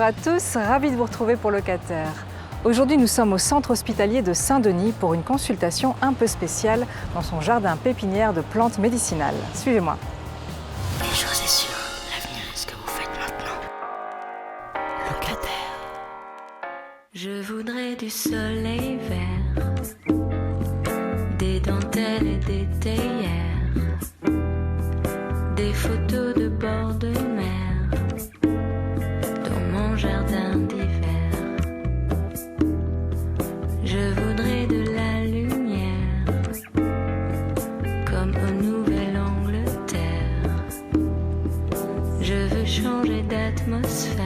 Bonjour à tous, ravi de vous retrouver pour Locataire. Aujourd'hui, nous sommes au centre hospitalier de Saint-Denis pour une consultation un peu spéciale dans son jardin pépinière de plantes médicinales. Suivez-moi. Une chose est sûre, l'avenir est ce que vous faites maintenant. Locataire. Je voudrais du soleil vert, des dentelles et des théières, des photos de bord de mer dans mon jardin d'hiver. Je voudrais de la lumière comme au Nouvelle-Angleterre. Je veux changer d'atmosphère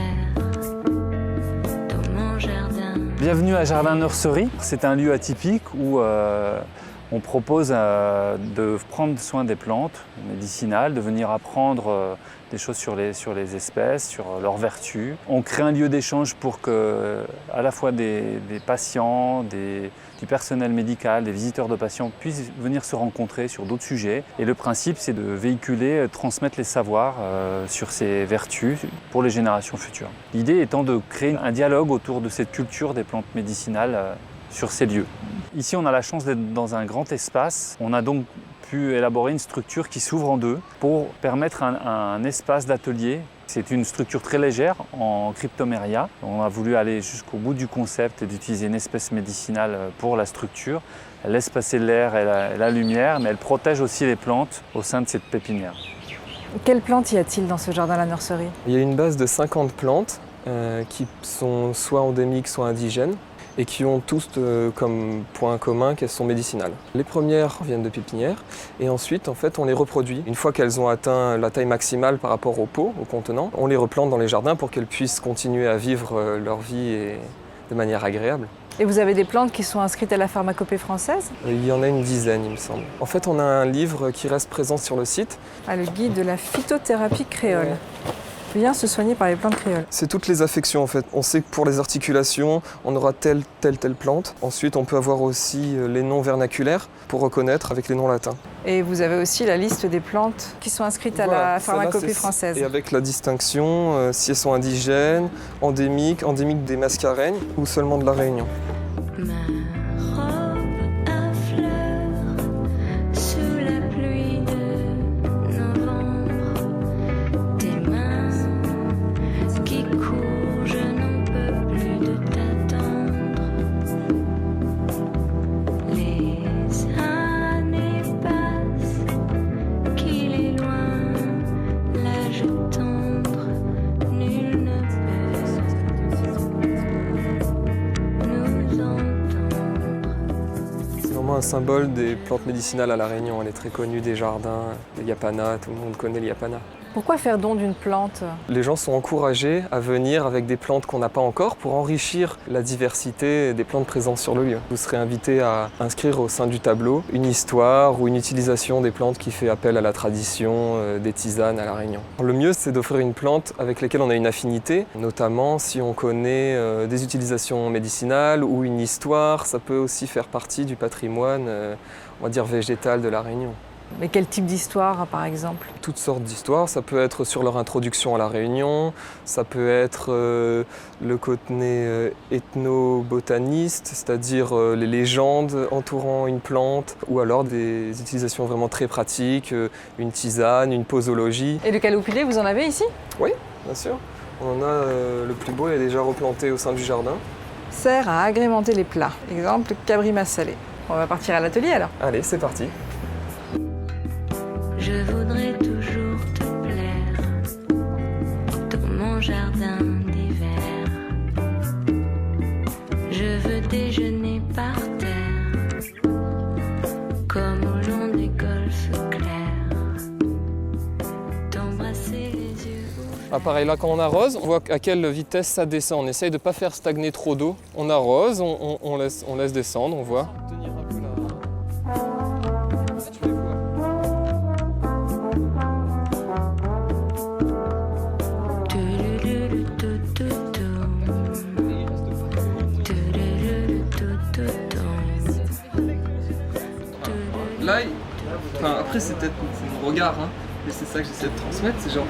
dans mon jardin. Bienvenue à Jardin Nursery. C'est un lieu atypique où on propose de prendre soin des plantes médicinales, de venir apprendre des choses sur les espèces, sur leurs vertus. On crée un lieu d'échange pour que à la fois des patients, du personnel médical, des visiteurs de patients puissent venir se rencontrer sur d'autres sujets. Et le principe, c'est de véhiculer, transmettre les savoirs sur ces vertus pour les générations futures. L'idée étant de créer un dialogue autour de cette culture des plantes médicinales sur ces lieux. Ici, on a la chance d'être dans un grand espace. On a donc pu élaborer une structure qui s'ouvre en deux pour permettre un espace d'atelier. C'est une structure très légère en cryptoméria. On a voulu aller jusqu'au bout du concept et d'utiliser une espèce médicinale pour la structure. Elle laisse passer l'air et la lumière, mais elle protège aussi les plantes au sein de cette pépinière. Quelles plantes y a-t-il dans ce jardin à la nurserie? Il y a une base de 50 plantes qui sont soit endémiques, soit indigènes, et qui ont tous comme point commun qu'elles sont médicinales. Les premières viennent de pépinières et ensuite en fait on les reproduit. Une fois qu'elles ont atteint la taille maximale par rapport au pot, au contenant, on les replante dans les jardins pour qu'elles puissent continuer à vivre leur vie de manière agréable. Et vous avez des plantes qui sont inscrites à la pharmacopée française? Il y en a une dizaine il me semble. En fait on a un livre qui reste présent sur le site. Ah, le guide de la phytothérapie créole. Bien se soigner par les plantes créoles. C'est toutes les affections en fait. On sait que pour les articulations, on aura telle plante. Ensuite, on peut avoir aussi les noms vernaculaires pour reconnaître avec les noms latins. Et vous avez aussi la liste des plantes qui sont inscrites à la pharmacopée française. Et avec la distinction, si elles sont indigènes, endémiques des Mascareignes ou seulement de la Réunion. Ma robe à fleurs sous la pluie de novembre. Tes mains qui courent, je n'en peux plus de t'attendre. Les années passent, qu'il est loin, l'âge tendre, nul ne peut nous entendre. C'est vraiment un symbole des plantes médicinales à La Réunion. Elle est très connue des jardins, le yapana, tout le monde connaît le yapana. Pourquoi faire don d'une plante? Les gens sont encouragés à venir avec des plantes qu'on n'a pas encore pour enrichir la diversité des plantes présentes sur le lieu. Vous serez invité à inscrire au sein du tableau une histoire ou une utilisation des plantes qui fait appel à la tradition des tisanes à La Réunion. Le mieux, c'est d'offrir une plante avec laquelle on a une affinité, notamment si on connaît des utilisations médicinales ou une histoire. Ça peut aussi faire partie du patrimoine, on va dire, végétal de La Réunion. Mais quel type d'histoire, par exemple? Toutes sortes d'histoires, ça peut être sur leur introduction à La Réunion, ça peut être le côté ethno-botaniste, c'est-à-dire les légendes entourant une plante, ou alors des utilisations vraiment très pratiques, une tisane, une posologie. Et le calopulé, vous en avez ici? Oui, bien sûr. On en a le plus beau, il est déjà replanté au sein du jardin. Sert à agrémenter les plats. Exemple, cabrima salé. On va partir à l'atelier alors. Allez, c'est parti. Je voudrais toujours te plaire dans mon jardin d'hiver. Je veux déjeuner par terre comme au long des golfes clairs, t'embrasser les yeux ouverts. Ah, pareil, là quand on arrose, on voit à quelle vitesse ça descend. On essaye de ne pas faire stagner trop d'eau. On arrose, on laisse descendre, on voit. Là, après c'est peut-être mon regard, hein, mais c'est ça que j'essaie de transmettre, c'est genre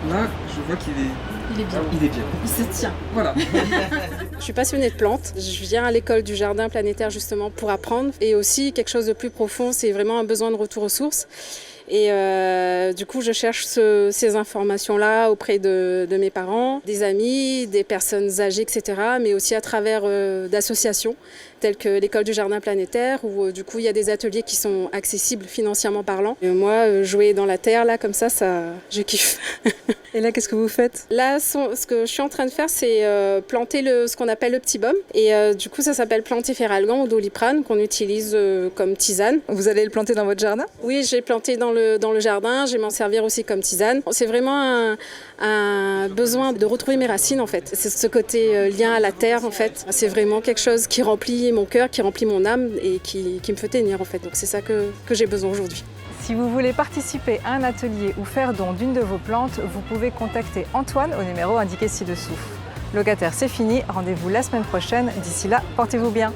Là, je vois qu'il est... Il est bien. Il est bien. Il se tient. Voilà. Je suis passionnée de plantes. Je viens à l'école du jardin planétaire justement pour apprendre. Et aussi quelque chose de plus profond, c'est vraiment un besoin de retour aux sources. Et du coup, je cherche ces informations-là auprès de mes parents, des amis, des personnes âgées, etc. Mais aussi à travers d'associations telles que l'école du jardin planétaire, où du coup, il y a des ateliers qui sont accessibles financièrement parlant. Et moi, jouer dans la terre, là, comme ça, je kiffe. Et là, qu'est-ce que vous faites? Là, ce que je suis en train de faire, c'est planter ce qu'on appelle le petit baume. Et du coup, ça s'appelle Plantiféralgan ou Doliprane, qu'on utilise comme tisane. Vous allez le planter dans votre jardin? Oui, j'ai planté dans le jardin, je vais m'en servir aussi comme tisane. C'est vraiment un besoin de retrouver mes racines, en fait. C'est ce côté lien à la terre, en fait. C'est vraiment quelque chose qui remplit mon cœur, qui remplit mon âme et qui me fait tenir, en fait. Donc c'est ça que j'ai besoin aujourd'hui. Si vous voulez participer à un atelier ou faire don d'une de vos plantes, vous pouvez contacter Antoine au numéro indiqué ci-dessous. Locataire, c'est fini. Rendez-vous la semaine prochaine. D'ici là, portez-vous bien.